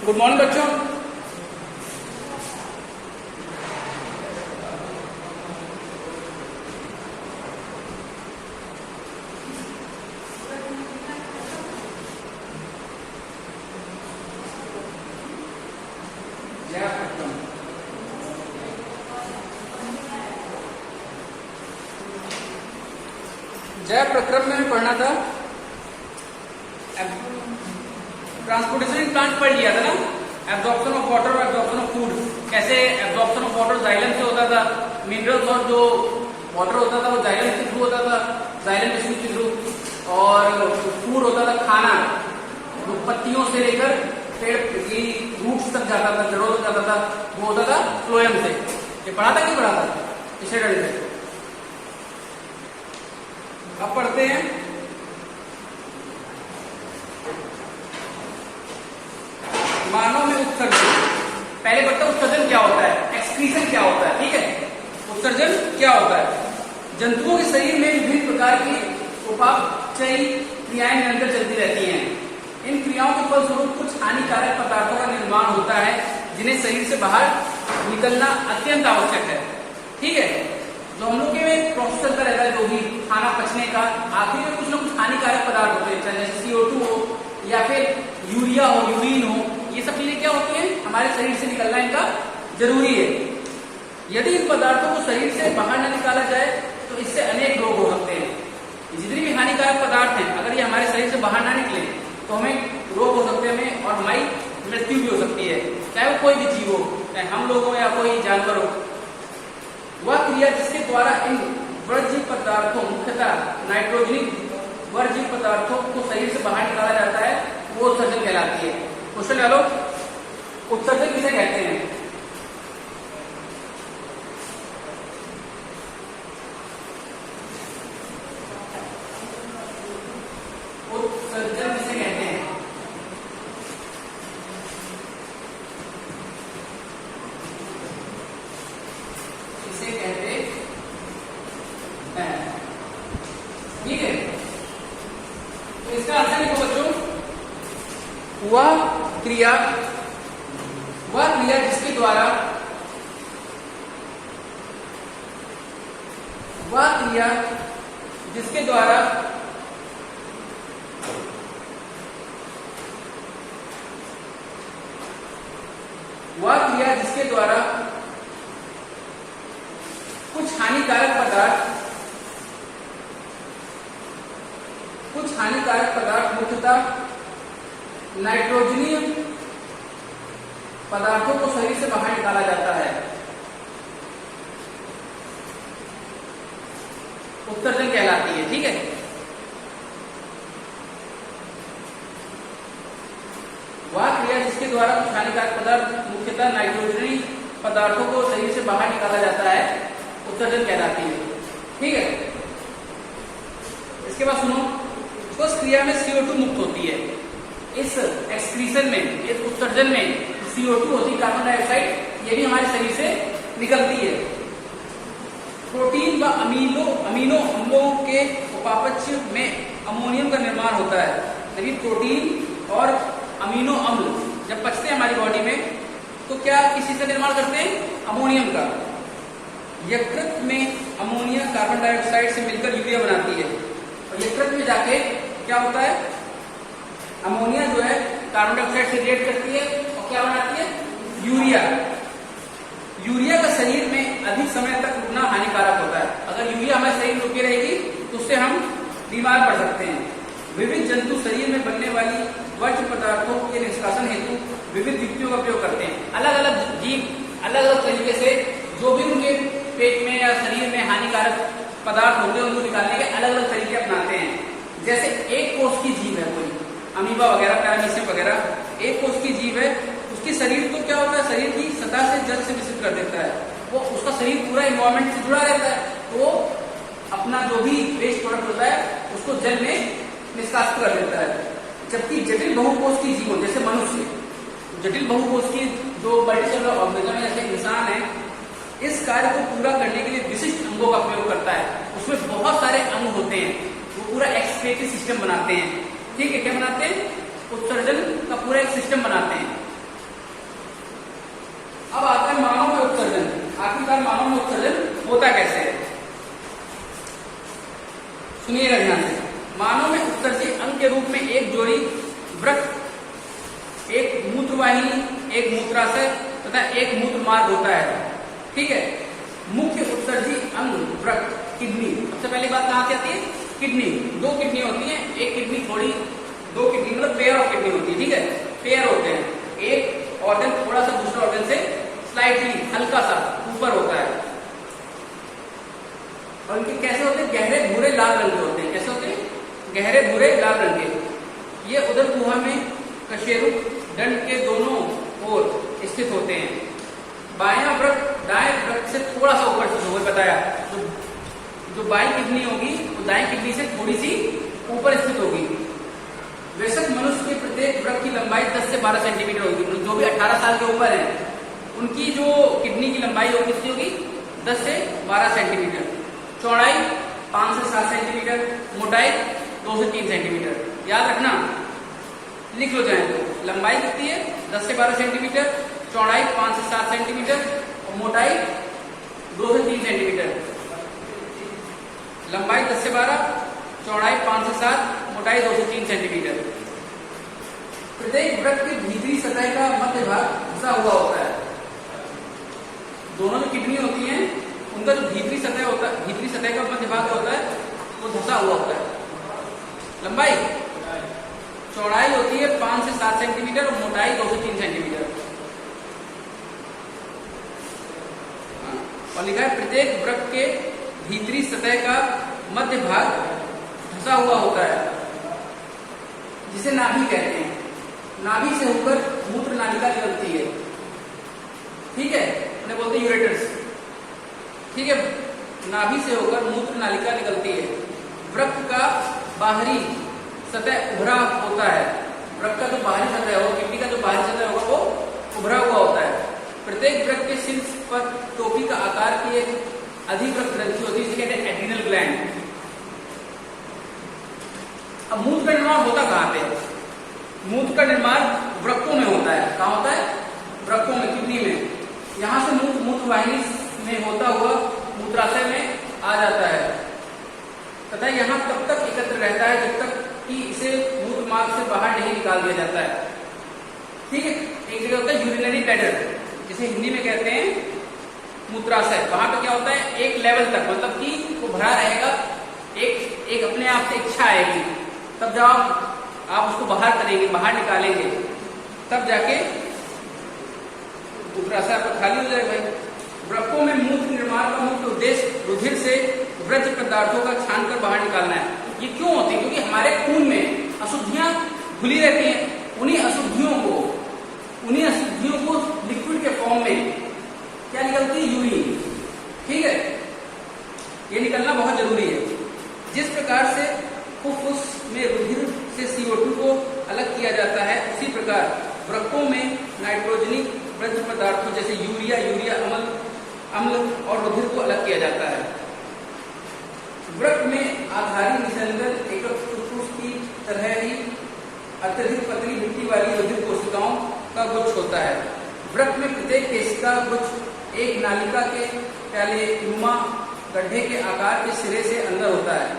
Good morning बच्चों। जय प्रक्रम में पढ़ना था, ट्रांसपोर्टेशन प्लांट पढ़ लिया था ना, एब्जॉर्प्शन ऑफ वाटर और एब्जॉर्प्शन ऑफ फूड। कैसे एब्जॉर्प्शन ऑफ वाटर जाइलम से होता था, मिनरल्स और जो वाटर होता था वो जाइलम के थ्रू होता था, जाइलम टिश्यू के थ्रू। और फूड होता था खाना, जो पत्तियों से लेकर पेड़ की रूट्स तक जाता था, जड़ों तक जाता था, वो होता था फ्लोएम से। ये पढ़ा था, नहीं पढ़ा था पिछले डे से? अब पढ़ते हैं मानव में उत्सर्जन। पहले पढ़ते हैं उत्सर्जन क्या होता है, एक्सक्रीशन क्या होता है। ठीक है, उत्सर्जन क्या होता है। जंतुओं के शरीर में विभिन्न प्रकार की उपापचयी क्रियाएं निरंतर चलती रहती हैं। इन क्रियाओं के फलस्वरूप कुछ हानिकारक पदार्थों का निर्माण होता है, जिन्हें शरीर से बाहर निकलना अत्यंत आवश्यक है। ठीक है, जो हम लोग के प्रोसेस चलता रहता है, जो भी खाना पचने का, आखिर में कुछ ना कुछ हानिकारक पदार्थ होते हैं, चाहे जैसे CO2 हो या फिर यूरिया हो, यूरिन हो, ये सब चीजें क्या होती हैं, हमारे शरीर से निकलना इनका जरूरी है। यदि इन पदार्थों को शरीर से बाहर न निकाला जाए तो इससे अनेक रोग हो सकते हैं। जितने भी हानिकारक पदार्थ हैं, अगर ये हमारे शरीर से बाहर ना निकले तो हमें रोग हो सकते हैं, और हमारी मृत्यु भी हो सकती है, चाहे वो कोई भी जीव हो, चाहे हम लोग हो या कोई जानवर हो। वह क्रिया जिसके द्वारा इन वर्ज्य पदार्थों, मुख्यतः नाइट्रोजनिक वर्ज्य पदार्थों को शरीर से बाहर निकाला जाता है, वो उत्सर्जन कहलाती है। क्वेश्चन डालो, उत्सर्जन किसे कहते हैं? उत्सर्जन किसे कहते हैं? किसे कहते हैं? ठीक है, तो इसका आंसर लिखो बच्चों। वह क्रिया जिसके द्वारा कुछ हानिकारक पदार्थ मुख्यतः नाइट्रोजनीय पदार्थों को शरीर से बाहर निकाला जाता है, उत्सर्जन कहलाती है। ठीक है, वह क्रिया जिसके द्वारा कुछ हानिकारक पदार्थ मुख्यतः नाइट्रोजनी पदार्थों को शरीर से बाहर निकाला जाता है, उत्सर्जन कहलाती है। ठीक है, इसके बाद सुनो, उस क्रिया में CO2 मुक्त होती है। इस एक्सक्रीशन में, इस उत्सर्जन में CO2 होती है, कार्बन डाइऑक्साइड, ये भी हमारे शरीर से निकलती है। प्रोटीन व अमीनो अम्लों के उपापचय में अमोनियम का निर्माण होता है। यदि प्रोटीन और अमीनो अम्ल जब पचते हैं हमारी बॉडी में, तो क्या किसी का निर्माण करते हैं? अमोनियम का। यकृत में अमोनिया कार्बन डाइऑक्साइड से मिलकर यूरिया बनाती है, और यकृत में जाके क्या होता है, अमोनिया जो है कार्बन डाइऑक्साइड से रिएक्ट करती है और क्या बनाती है? यूरिया। यूरिया का शरीर में अधिक समय तक रुकना हानिकारक होता है। अगर यूरिया हमारे शरीर में रुकी रहेगी तो उससे हम बीमार पड़ सकते हैं। विविध जंतु शरीर में बनने वाली वर्ज्य पदार्थों के निष्कासन हेतु विविध युक्तियों का प्रयोग करते हैं। अलग अलग जीव अलग अलग तरीके से जो भी उनके पेट में या शरीर में हानिकारक पदार्थ होते हैं उनको निकालने के अलग अलग तरीके अपनाते हैं। जैसे एक कोष की जीव है, कोई अमीबा वगैरह, पैरामीशियम वगैरह, एक कोष की जीव है, उसकी शरीर तो क्या होता है, शरीर की सतह से जल से मिश्रित कर देता है। वो उसका शरीर पूरा इन्वायरमेंट से जुड़ा रहता है, तो अपना जो भी वेस्ट प्रोडक्ट होता है उसको जल में निष्कासित कर देता है। जबकि जटिल बहुकोष की जीव, जैसे मनुष्य, जटिल बहुकोष की जो मल्टीसेलुलर ऑर्गेनिज्म है, जैसे इंसान है, इस कार्य को पूरा करने के लिए विशिष्ट अंगों का प्रयोग करता है। उसमें बहुत सारे अंग होते हैं, वो पूरा एक्सक्रीटरी सिस्टम बनाते हैं। ठीक है, क्या बनाते हैं? उत्सर्जन का पूरा एक सिस्टम बनाते हैं। आखिरकार मानव में उत्सर्जन होता कैसे है, सुनिएगा ध्यान से। मानव में उत्सर्जित अंग के रूप में एक जोड़ी वृक्क, एक मूत्रवाहिनी, एक मूत्राशय तथा एक मूत्र मार्ग होता है। ठीक है, मुख्य उत्सर्जित अंग वृक्क किडनी। सबसे पहली बात कहां से आती है? किडनी। दो किडनी होती है, एक किडनी थोड़ी, दो किडनी मतलब पेयर ऑफ किडनी होती है। ठीक है, पेयर होते हैं, एक ऑर्गन थोड़ा सा दूसरे ऑर्गन से स्लाइटली हल्का सा ऊपर होता है और इनके कैसे होते हैं? गहरे भूरे लाल रंग के होते हैं। कैसे होते हैं? गहरे भूरे लाल रंग के। ये उदर गुहा में कशेरुक दंड के दोनों ओर स्थित होते हैं। बायां वृक्क दाएं वृक्क से थोड़ा सा ऊपर स्थित होगा, बताया। जो बाईं किडनी होगी वो दाएं किडनी से थोड़ी सी ऊपर स्थित होगी। वयस्क मनुष्य के प्रत्येक वृक्क की लंबाई 10 से 12 सेंटीमीटर होगी। जो भी 18 साल के ऊपर है उनकी जो किडनी की लंबाई होगी कितनी होगी? 10 से 12 सेंटीमीटर। चौड़ाई 5 से 7 सेंटीमीटर, मोटाई 2 से 3 सेंटीमीटर। याद रखना, लिख लो जाए तो लंबाई कितनी है? 10 से 12 सेंटीमीटर, चौड़ाई 5 से 7 सेंटीमीटर और मोटाई 2 से 3 सेंटीमीटर। लंबाई 10 से 12, चौड़ाई 5 से 7, मोटाई 2 से 3 सेंटीमीटर। प्रत्येक वृक्क की भीतरी सतह का मध्य भाग धंसा हुआ होता है। दोनों जो किडनी होती हैं उनका जो भीतरी सतह होता है, भीतरी सतह का मध्य भाग होता है वो धंसा हुआ होता है। लंबाई, चौड़ाई होती है 5 से 7 सेंटीमीटर और मोटाई 2 से 3 सेंटीमीटर। और लिखा है प्रत्येक वृक्क के भीतरी सतह का मध्य भाग धंसा हुआ होता है, जिसे नाभि कहते हैं। नाभि से होकर मूत्र नालिका निकलती है। ठीक है, उन्हें बोलते हैं यूरेटर्स। ठीक है, नाभि से होकर मूत्र नालिका निकलती है। वृक्क का बाहरी सतह उभरा होता है। वृक्क का जो बाहरी सतह होगा, किडनी का जो बाहरी सतह होगा वो उभरा हुआ होता है। प्रत्येक वृक्क के शीर्ष पर टोपी का आकार की एक अधिवृक्क ग्रंथि होती है, जिसे कहते हैं एड्रिनल ग्लैंड। अब मूत्र का निर्माण होता कहां पे? मूत्र का निर्माण वृक्कों में होता है। कहां होता है? वृक्कों में, किडनी में। यहां से मूत्र मूत्रवाहिनी में होता हुआ मूत्राशय में आ जाता है तथा यहां तब तक एकत्र रहता है जब तक कि इसे मूत्र मार्ग से बाहर नहीं निकाल दिया जाता है। ठीक है, एक जगह होता है यूरिनरी ब्लैडर, जिसे हिंदी में कहते हैं मूत्राशय। वहां पे क्या होता है? एक लेवल तक, मतलब कि वो भरा रहेगा, एक अपने आप से इच्छा आएगी, तब जब आप उसको बाहर करेंगे, बाहर निकालेंगे, तब जाके मूत्राशय आपका खाली हो जाएगा। भाई, वृक्कों में मूत्र निर्माण का मुख्य उद्देश्य रुधिर से व्रज पदार्थों का छान कर बाहर निकालना है। ये क्यों होती है? क्योंकि हमारे खून में अशुद्धियां घुली रहती हैं। उन्हीं अशुद्धियों को लिक्विड के फॉर्म में क्या निकलती है? यूरिन। ठीक है, ये निकलना बहुत जरूरी है। जिस प्रकार से फुफ्फुस में रुधिर से CO2 को अलग किया जाता है, उसी प्रकार वृक्कों में नाइट्रोजनिक व्रज पदार्थों जैसे यूरिया अम्ल और रुधिर को अलग किया जाता है। वृक्क में आधारी निसंदन एक फुफ्फुस की तरह ही अत्यधिक पतली मिट्टी वाली रुधिर कोशिकाओं का गुच्छ होता है। वृक्क में प्रत्येक कोशिका गुच्छ एक नालिका के प्यालेनुमा गड्ढे के आकार के सिरे से अंदर होता है।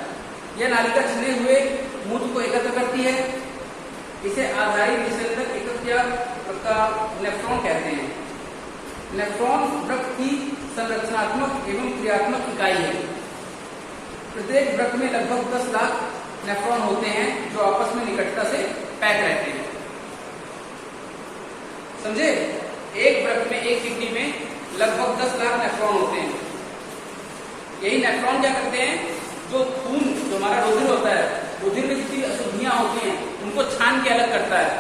यह नालिका छिले हुए मूत्र को एकत्र करती है। इसे आधारी निसंदन एकत्र या नेफ्रॉन कहते हैं। नेफ्रॉन वृक्क की संरचनात्मक एवं क्रियात्मक इकाई है। प्रत्येक वृक्क में लगभग 10 लाख नेफ्रॉन होते हैं जो आपस में निकटता से पैक रहते हैं। समझे? एक वृक्क में, एक किडनी में लगभग 10 लाख नेफ्रॉन होते हैं। यही नेफ्रॉन क्या करते हैं? जो खून, जो हमारा रुधिर होता है, रुधिर में जितनी अशुद्धियां होती हैं उनको छान के अलग करता है।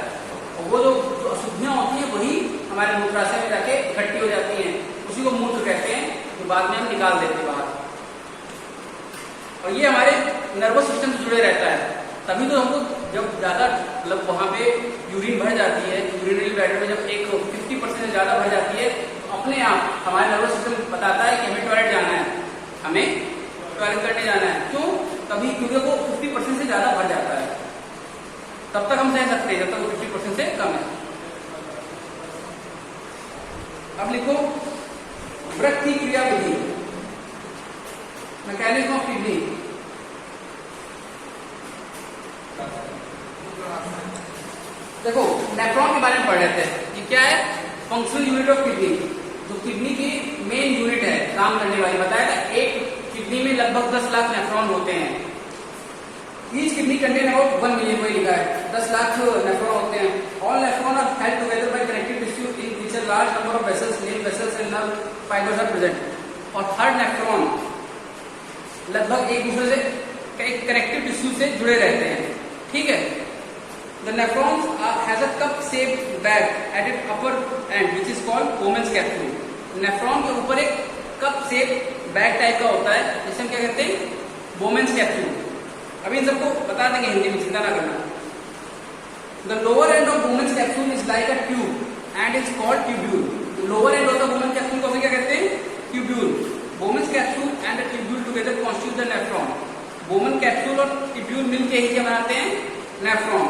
और वो जो अशुद्धियां होती हैं वही हमारे मूत्राशय में जाके इकट्ठी हो जाती हैं, उसी को मूत्र कहते हैं, जो बाद में हम निकाल देते हैं बाहर। और ये हमारे नर्वस सिस्टम से जुड़े रहता है। तभी तो हमको जब ज्यादा मतलब वहां पे यूरिन भर जाती है, यूरिनरी ब्लैडर में जब एक 50% से ज्यादा भर जाती है, तो अपने आप हमारे नर्वस सिस्टम बताता है कि हमें टॉयलेट जाना है, हमें टॉयलेट करने जाना है। क्यों? तभी क्योंकि वो 50% से ज्यादा भर जाता है। तब तक हम सह सकते हैं जब तक वो 50% से कम है। अब लिखो, वृत्ति क्रिया विधि, मैकेनिज्म ऑफ किडनी। देखो नेफ्रॉन के बारे में पढ़ लेते हैं। ये क्या है? फंक्शनल यूनिट ऑफ किडनी, जो किडनी की मेन यूनिट है काम करने वाली। बताया था एक किडनी में लगभग 10 लाख नेफ्रॉन होते हैं। Each kidney contain about 1 million, वही लिखा है 10 लाख नेफ्रॉन होते हैं। All nephron are held together by connective tissue in which a large number of vessels, name vessels and nerve fibres are present. और हर नेफ्रॉन लगभग एक दूसरे से एक कनेक्टिव टिश्यू से जुड़े रहते हैं। ठीक है। The nephrons has a cup-shaped bag at its upper end, which is called Bowman's capsule. Nephron के ऊपर एक कप शेप बैग टाइप का होता है, जिसे हम क्या कहते हैं? Bowman's capsule. अभी इन सबको बता देंगे हिंदी में, चिंता ना करना। The lower end of Bowman's capsule is like a tube and is called tubule. Lower and होता है Bowman's capsule को हम क्या कहते हैं? Tubule. Bowman's capsule and the tubule together constitute the nephron. Bowman capsule और ट्यूब्यूल मिलके ही क्या बनाते हैं? Nephron.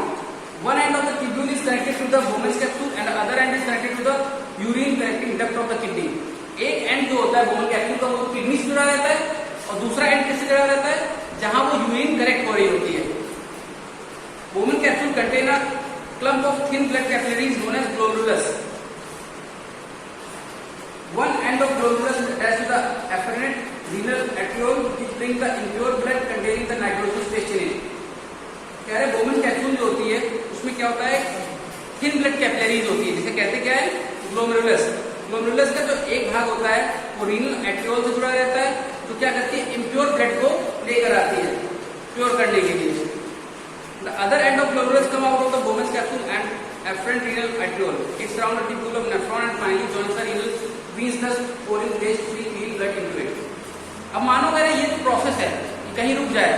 One end of the tubule is connected to the Bowman's capsule and the other end is connected to the urine collecting duct of the kidney. एक and जो होता है Bowman capsule का, वो किडनी से जुड़ा रहता है, और दूसरा एंड किससे जुड़ा रहता है? जहां वो यूरिन कलेक्ट हो रही होती है। Bowman capsule contain a clump of thin blood capillaries known as glomerulus. One end of glomerulus is attached to the afferent renal arteriole which brings the impure blood containing the nitrogenous waste in it. कह रहे Bowman capsule जो होती है उसमें क्या होता है? Thin blood capillaries होती है, जिसे कहते क्या है? ग्लोमेरुलस। ग्लोमेरुलस का जो एक भाग होता है वो रीनल एट्रियोल से जुड़ा रहता है, तो क्या करती है? इम्प्योर ब्लड को लेकर आती है प्योर करने के लिए। The other end of glomerulus come out of the Bowman's capsule and afferent renal arteriole. It surrounds the tubule of nephron and finally joins the renal veins, thus pouring waste free clean blood into it. अब मानो अगर ये जो process है ये कहीं रुक जाए,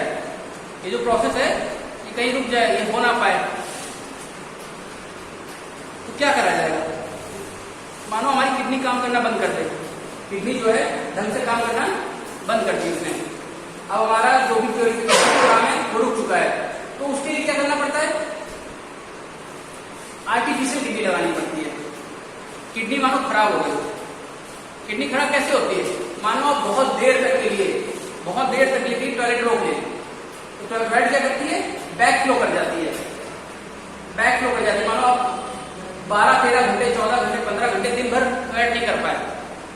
ये जो प्रोसेस है कहीं रुक जाए, ये हो ना पाए, तो क्या करा जाएगा? मानो हमारी किडनी काम करना बंद कर दे, किडनी जो है ढंग से काम करना बंद कर दी उसने, अब हमारा जो भी काम है वो रुक चुका है, तो उसके लिए क्या करना पड़ता है? आर्टिफिशियल किडनी लगानी पड़ती है। किडनी मानो खराब हो गई। किडनी खराब कैसे होती है? मानो आप बहुत देर तक के लिए टॉयलेट रोक लें, तो टॉयलेट क्या करती है? बैक फ्लो कर जाती है। बैक फ्लो कर जाती है। मानो आप 12-13 घंटे, 14 घंटे, 15 घंटे दिन भर टॉयलेट नहीं कर पाए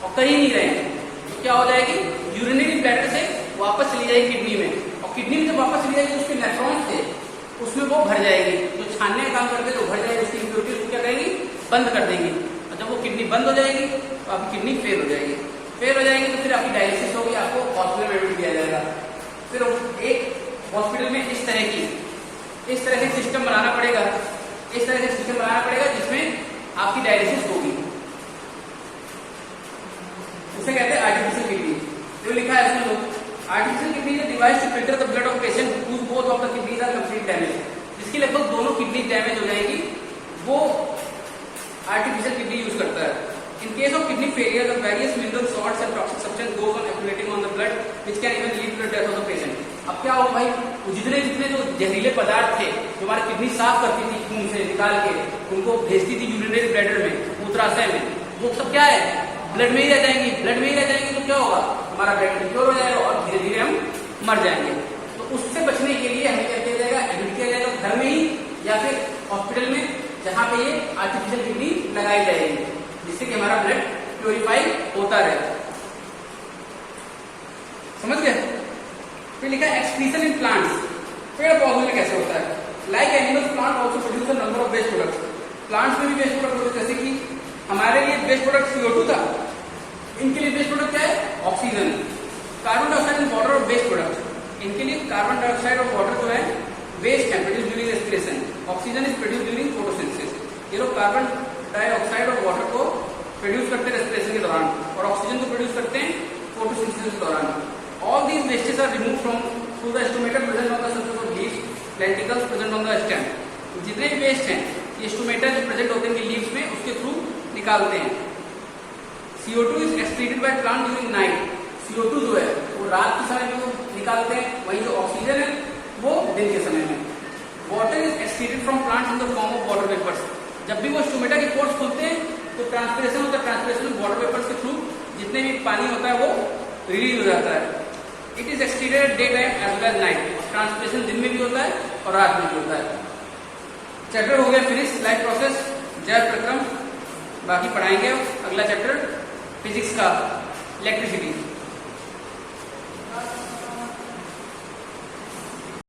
और कर ही नहीं रहे हैं, तो क्या हो जाएगी? यूरिनरी ब्लैडर से वापस चली जाएगी किडनी में, और किडनी में जब वापस चली जाएगी उसके नेफ्रॉन्स थे उसमें वो भर जाएगी, जो छानने का काम करते तो भर जाएगी, उसकी इम्प्योरिटी उसको क्या करेंगी? बंद कर देंगी। और जब वो किडनी बंद हो जाएगी तो आपकी किडनी फेल हो जाएगी। फेल हो जाएगी तो फिर आपकी डायलिसिस होगी, आपको हॉस्पिटल में एडमिट किया जाएगा। फिर एक हॉस्पिटल में इस तरह से सिस्टम बनाना पड़ेगा, जिसमें आपकी डायलिसिस होगी। उसे कहते हैं आर्टिफिशियल किडनी। जो लिखा है इसमें लोग, artificial kidney is a device to filter the blood of patient whose both of the kidneys are complete damage. जिसकी लगभग दोनों किडनी डैमेज हो जाएगी, वो आर्टिफिशियल किडनी यूज करता है। In case of kidney failure, the various mineral salts and toxic substance goes on accumulating on the blood, which can even lead to the death of the patient. अब क्या हो भाई? जितने जो जहरीले पदार्थ थे जो हमारी किडनी साफ करती थी खून से निकाल के, उनको भेजती थी यूरिनरी ब्लैडर में, मूत्राशय में, वो सब क्या है? ब्लड में ही रह जाएंगी। ब्लड में ही रह जाएंगी तो क्या होगा? हमारा ब्लड इम्प्योर हो जाएगा और धीरे धीरे हम मर जाएंगे। तो उससे बचने के लिए हमें क्या किया जाएगा? एडमिट किया जाएगा घर में ही या फिर हॉस्पिटल में, जहाँ पे ये आर्टिफिशियल किडनी लगाई जाएगी, जिससे कि हमारा ब्लड प्योरीफाई होता रहे। समझ गए? फिर लिखा है एक्सक्रीशन इन प्लांट्स। पेड़ पौधों में कैसे होता है? Like animals, plant also produce a number of waste products. Plants में भी वेस्ट प्रोडक्ट होते हैं, जैसे कि हमारे लिए वेस्ट प्रोडक्ट CO2 था, इनके लिए वेस्ट प्रोडक्ट क्या है? Oxygen. Carbon dioxide and water और वेस्ट प्रोडक्ट, इनके लिए कार्बन डाइऑक्साइड और वाटर जो है वेस्ट है, produce during respiration. Oxygen is produce during photosynthesis. ये लोग कार्बन डाइऑक्साइड और वाटर को प्रोड्यूस करते हैं रेस्पिरेशन के दौरान, और ऑक्सीजन को प्रोड्यूस करते हैं फोटोसिंथेसिस के दौरान। All these wastage are remove from through the stomata present on the surface of leaves, lenticels present on the stem. जितने भी वेस्ट हैं ये स्टोमेटा जो प्रेजेंट होते हैं लीव्स में, उसके थ्रू निकालते हैं। CO2 is excreted by plant during night. CO2 जो है वो रात के समय में वो निकालते हैं, वहीं जो ऑक्सीजन है वो दिन के समय में। Water is excreted from plants in the form of water vapours. जब भी वो स्टोमेटा के पोर्स खुलते हैं तो ट्रांसपिरेशन होता है, ट्रांसपिरेशन वाटर वेपर्स के थ्रू जितने भी पानी होता है वो रिलीज हो जाता है। It is exterior day time as well as night, transpiration दिन में भी होता है और रात में भी होता है। चैप्टर हो गया फिनिश, लाइफ प्रोसेस, जैव प्रक्रम। बाकी पढ़ाएंगे अगला चैप्टर फिजिक्स का, इलेक्ट्रिसिटी।